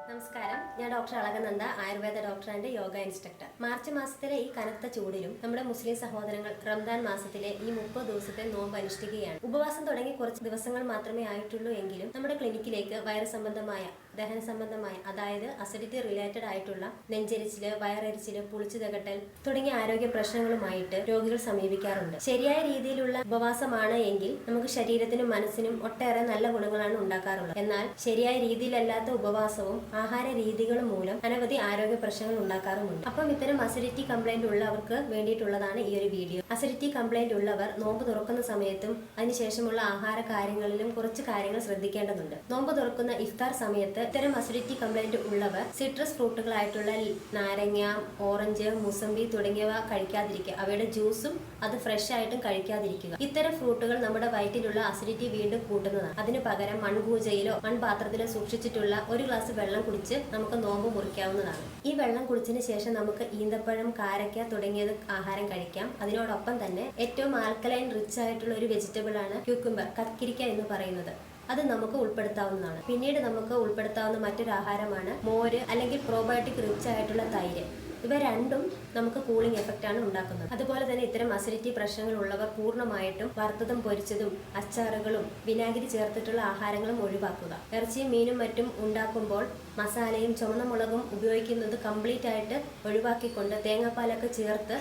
നമസ്കാരം, ഞാൻ doctor Alakananda, Ayurveda doctor and yoga instructor. March മാസത്തിലെ ഈ കനത്ത ചൂടിലും നമ്മുടെ മുസ്ലിം സഹോദരങ്ങൾ റംദാൻ മാസത്തിലെ ഈ 30 ദിവസത്തെ നോമ്പ് അനുഷ്ഠിക്കുകയാണ്. ഉപവാസം തുടങ്ങി കുറച്ച് ദിവസങ്ങൾ മാത്രമേ ആയിട്ടുള്ളൂ എങ്കിലും നമ്മുടെ ക്ലിനിക്കിലേക്ക് വൈറസ് സംബന്ധമായ, ദഹന സംബന്ധമായ, അതായത് അസിഡിറ്റി റിലേറ്റഡ് ആയിട്ടുള്ള നെഞ്ചരിച്ചില്, വയറരിച്ചില്, പുളിച്ചു തകട്ടൽ തുടങ്ങിയ ആരോഗ്യ പ്രശ്നങ്ങളുമായിട്ട് രോഗികൾ സമീപിക്കാറുണ്ട്. ശരിയായ രീതിയിലുള്ള ഉപവാസമാണ് എങ്കിൽ നമുക്ക് ശരീരത്തിനും മനസ്സിനും ഒട്ടേറെ നല്ല ഗുണങ്ങളാണ് ഉണ്ടാക്കാറുള്ളത്. എന്നാൽ ശരിയായ രീതിയിലല്ലാത്ത ഉപവാസവും ആഹാര രീതികൾ മൂലം അനവധി ആരോഗ്യ പ്രശ്നങ്ങൾ ഉണ്ടാക്കാറുമുണ്ട്. അപ്പം ഇത്തരം അസിഡിറ്റി കംപ്ലൈന്റ് ഉള്ളവർക്ക് വേണ്ടിയിട്ടുള്ളതാണ് ഈ ഒരു വീഡിയോ. അസിഡിറ്റി കംപ്ലൈന്റ് ഉള്ളവർ നോമ്പ് തുറക്കുന്ന സമയത്തും അതിനുശേഷമുള്ള ആഹാര കാര്യങ്ങളിലും കുറച്ച് കാര്യങ്ങൾ ശ്രദ്ധിക്കേണ്ടതുണ്ട്. നോമ്പ് തുറക്കുന്ന ഇഫ്താർ സമയത്ത് ഇത്തരം അസിഡിറ്റി കംപ്ലൈന്റ് ഉള്ളവർ സിട്രസ് ഫ്രൂട്ടുകളായിട്ടുള്ള നാരങ്ങ, ഓറഞ്ച്, മുസമ്പി തുടങ്ങിയവ കഴിക്കാതിരിക്കുക. അവയുടെ ജ്യൂസും അത് ഫ്രഷ് ആയിട്ടും കഴിക്കാതിരിക്കുക. ഇത്തരം ഫ്രൂട്ടുകൾ നമ്മുടെ വയറ്റിലുള്ള അസിഡിറ്റി വീണ്ടും കൂട്ടുന്നതാണ്. അതിനു പകരം മൺകൂജയിലോ മൺപാത്രത്തിലോ സൂക്ഷിച്ചിട്ടുള്ള ഒരു ഗ്ലാസ് വെള്ളം കുടിച്ച് നമുക്ക് നോമ്പ് മുറിക്കാവുന്നതാണ്. ഈ വെള്ളം കുടിച്ചതിന് ശേഷം നമുക്ക് ഈന്തപ്പഴം, കാരക്ക തുടങ്ങിയത് ആഹാരം കഴിക്കാം. അതിനോടൊപ്പം തന്നെ ഏറ്റവും ആൽക്കലൈൻ റിച്ച് ആയിട്ടുള്ള ഒരു വെജിറ്റബിൾ ആണ് ക്യൂക്കുംബർ, കക്കിരിക്ക എന്ന് പറയുന്നത്. അത് നമുക്ക് ഉൾപ്പെടുത്താവുന്നതാണ്. പിന്നീട് നമുക്ക് ഉൾപ്പെടുത്താവുന്ന മറ്റൊരു ആഹാരമാണ് മോര് അല്ലെങ്കിൽ പ്രോബയോട്ടിക് റിച്ച് ആയിട്ടുള്ള തൈര്. ഇവ രണ്ടും നമുക്ക് കൂളിംഗ് എഫക്റ്റ് ആണ് ഉണ്ടാക്കുന്നത്. അതുപോലെ തന്നെ ഇത്തരം അസിഡിറ്റി പ്രശ്നങ്ങൾ ഉള്ളവർ പൂർണ്ണമായിട്ടും വറുത്തതും പൊരിച്ചതും അച്ചാറുകളും വിനാഗിരി ചേർത്തിട്ടുള്ള ആഹാരങ്ങളും ഒഴിവാക്കുക. ഇറച്ചിയും മീനും മറ്റും ഉണ്ടാക്കുമ്പോൾ മസാലയും ചുവന്ന മുളകും ഉപയോഗിക്കുന്നത് കംപ്ലീറ്റ് ആയിട്ട് ഒഴിവാക്കിക്കൊണ്ട് തേങ്ങാപ്പാലൊക്കെ ചേർത്ത്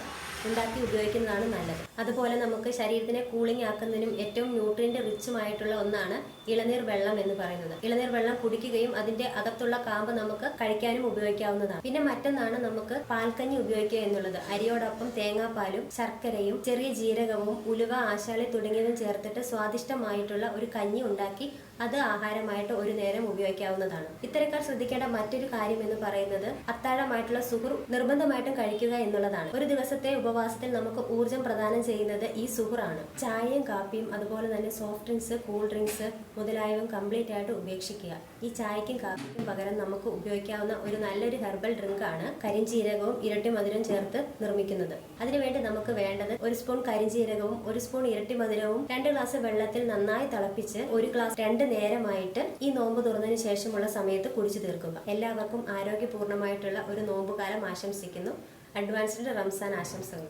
ഉണ്ടാക്കി ഉപയോഗിക്കുന്നതാണ് നല്ലത്. അതുപോലെ നമുക്ക് ശരീരത്തിനെ കൂളിംഗ് ആക്കുന്നതിനും ഏറ്റവും ന്യൂട്രിയന്റ് റിച്ചുമായിട്ടുള്ള ഒന്നാണ് ഇളനീർ വെള്ളം എന്ന് പറയുന്നത്. ഇളനീർ വെള്ളം കുടിക്കുകയും അതിന്റെ അകത്തുള്ള കാമ്പ് നമുക്ക് കഴിക്കാനും ഉപയോഗിക്കാവുന്നതാണ്. പിന്നെ മറ്റൊന്നാണ് നമുക്ക് പാൽക്കഞ്ഞി ഉപയോഗിക്കുക എന്നുള്ളത്. അരിയോടൊപ്പം തേങ്ങാപ്പാലും ശർക്കരയും ചെറിയ ജീരകവും ഉലുവ, ആശാളി തുടങ്ങിയതും ചേർത്തിട്ട് സ്വാദിഷ്ടമായിട്ടുള്ള ഒരു കഞ്ഞി ഉണ്ടാക്കി അത് ആഹാരമായിട്ട് ഒരു നേരം ഉപയോഗിക്കാവുന്നതാണ്. ഇത്തരക്കാർ ശ്രദ്ധിക്കേണ്ട മറ്റൊരു കാര്യം എന്ന് പറയുന്നത് അത്താഴമായിട്ടുള്ള സുഹുർ നിർബന്ധമായിട്ടും കഴിക്കുക എന്നുള്ളതാണ്. ഒരു ദിവസത്തെ ഉപവാസത്തിൽ നമുക്ക് ഊർജ്ജം പ്രദാനം ചെയ്യുന്നത് ഈ സുഹുറാണ്. ചായയും കാപ്പിയും അതുപോലെ തന്നെ സോഫ്റ്റ് ഡ്രിങ്ക്സ്, കൂൾ ഡ്രിങ്ക്സ് മുതലായവ കംപ്ലീറ്റ് ആയിട്ട് ഉപേക്ഷിക്കുക. ഈ ചായക്കും കാപ്പിക്കും പകരം നമുക്ക് ഉപയോഗിക്കാവുന്ന ഒരു നല്ലൊരു ഹെർബൽ ഡ്രിങ്ക് ആണ് കരിഞ്ചീരകവും ഇരട്ടി മധുരവും ചേർത്ത് നിർമ്മിക്കുന്നത്. അതിനുവേണ്ടി നമുക്ക് വേണ്ടത് 1 സ്പൂൺ കരിഞ്ചീരകവും 1 സ്പൂൺ ഇരട്ടി മധുരവും 2 ഗ്ലാസ് വെള്ളത്തിൽ നന്നായി തിളപ്പിച്ച് 1 ഗ്ലാസ് 2 നേരമായിട്ട് ഈ നോമ്പ് തുറന്നതിന് ശേഷമുള്ള സമയത്ത് കുടിച്ചു തീർക്കുക. എല്ലാവർക്കും ആരോഗ്യപൂർണ്ണമായിട്ടുള്ള ഒരു നോമ്പുകാലം ആശംസിക്കുന്നു. അഡ്വാൻസ്ഡ് റംസാൻ ആശംസകൾ.